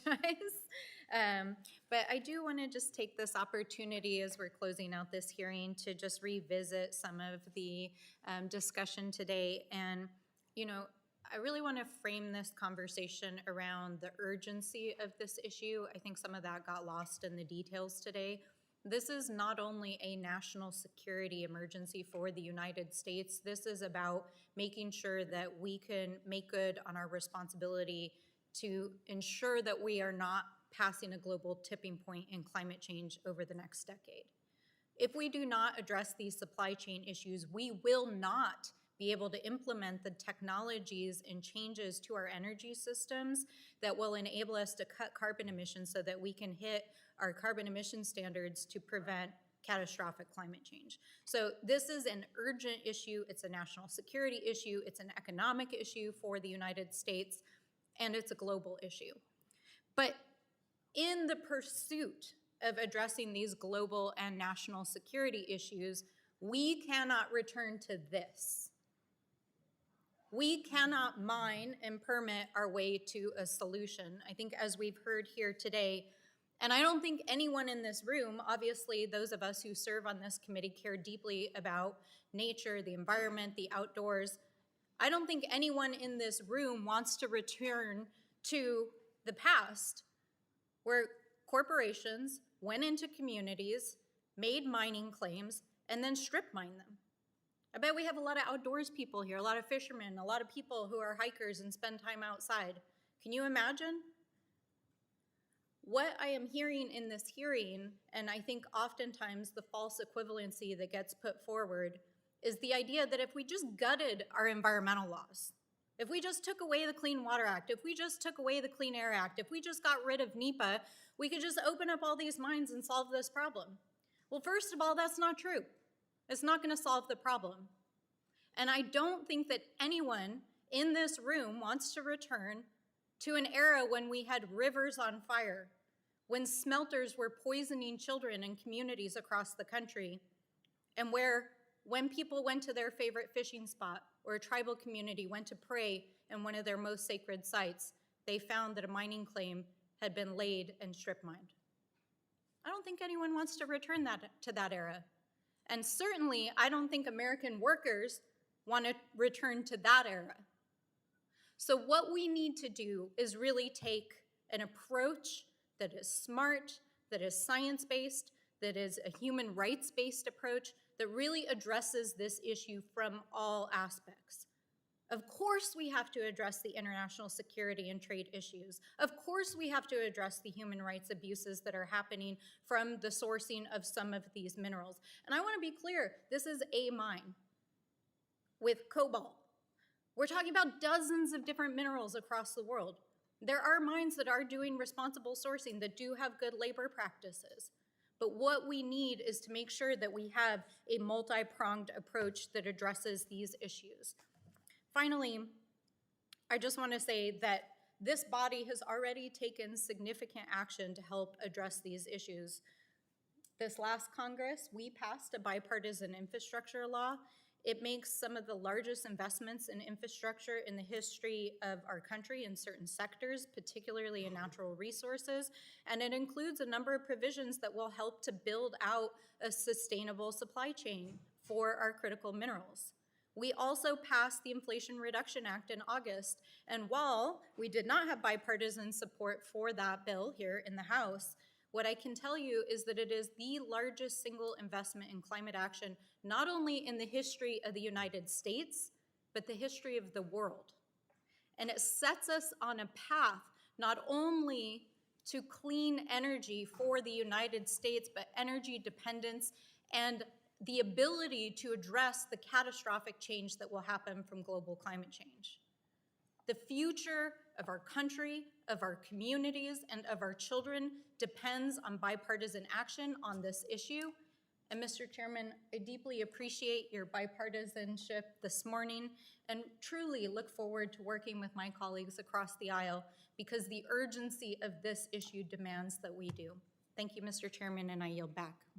apologize. But I do want to just take this opportunity as we're closing out this hearing to just revisit some of the discussion today. And, you know, I really want to frame this conversation around the urgency of this issue. I think some of that got lost in the details today. This is not only a national security emergency for the United States, this is about making sure that we can make good on our responsibility to ensure that we are not passing a global tipping point in climate change over the next decade. If we do not address these supply chain issues, we will not be able to implement the technologies and changes to our energy systems that will enable us to cut carbon emissions so that we can hit our carbon emission standards to prevent catastrophic climate change. So this is an urgent issue. It's a national security issue. It's an economic issue for the United States, and it's a global issue. But in the pursuit of addressing these global and national security issues, we cannot return to this. We cannot mine and permit our way to a solution. I think as we've heard here today, and I don't think anyone in this room, obviously those of us who serve on this committee care deeply about nature, the environment, the outdoors. I don't think anyone in this room wants to return to the past where corporations went into communities, made mining claims, and then strip mined them. I bet we have a lot of outdoors people here, a lot of fishermen, a lot of people who are hikers and spend time outside. Can you imagine? What I am hearing in this hearing, and I think oftentimes the false equivalency that gets put forward, is the idea that if we just gutted our environmental laws, if we just took away the Clean Water Act, if we just took away the Clean Air Act, if we just got rid of NEPA, we could just open up all these mines and solve this problem. Well, first of all, that's not true. It's not going to solve the problem. And I don't think that anyone in this room wants to return to an era when we had rivers on fire, when smelters were poisoning children in communities across the country, and where when people went to their favorite fishing spot or a tribal community went to pray in one of their most sacred sites, they found that a mining claim had been laid and strip mined. I don't think anyone wants to return to that era. And certainly, I don't think American workers want to return to that era. So what we need to do is really take an approach that is smart, that is science-based, that is a human rights-based approach that really addresses this issue from all aspects. Of course, we have to address the international security and trade issues. Of course, we have to address the human rights abuses that are happening from the sourcing of some of these minerals. And I want to be clear, this is a mine with cobalt. We're talking about dozens of different minerals across the world. There are mines that are doing responsible sourcing that do have good labor practices. But what we need is to make sure that we have a multi-pronged approach that addresses these issues. Finally, I just want to say that this body has already taken significant action to help address these issues. This last Congress, we passed a bipartisan infrastructure law. It makes some of the largest investments in infrastructure in the history of our country in certain sectors, particularly in natural resources, and it includes a number of provisions that will help to build out a sustainable supply chain for our critical minerals. We also passed the Inflation Reduction Act in August, and while we did not have bipartisan support for that bill here in the House, what I can tell you is that it is the largest single investment in climate action, not only in the history of the United States, but the history of the world. And it sets us on a path not only to clean energy for the United States, but energy dependence and the ability to address the catastrophic change that will happen from global climate change. The future of our country, of our communities, and of our children depends on bipartisan action on this issue. And Mr. Chairman, I deeply appreciate your bipartisanship this morning and truly look forward to working with my colleagues across the aisle because the urgency of this issue demands that we do. Thank you, Mr. Chairman, and I yield back.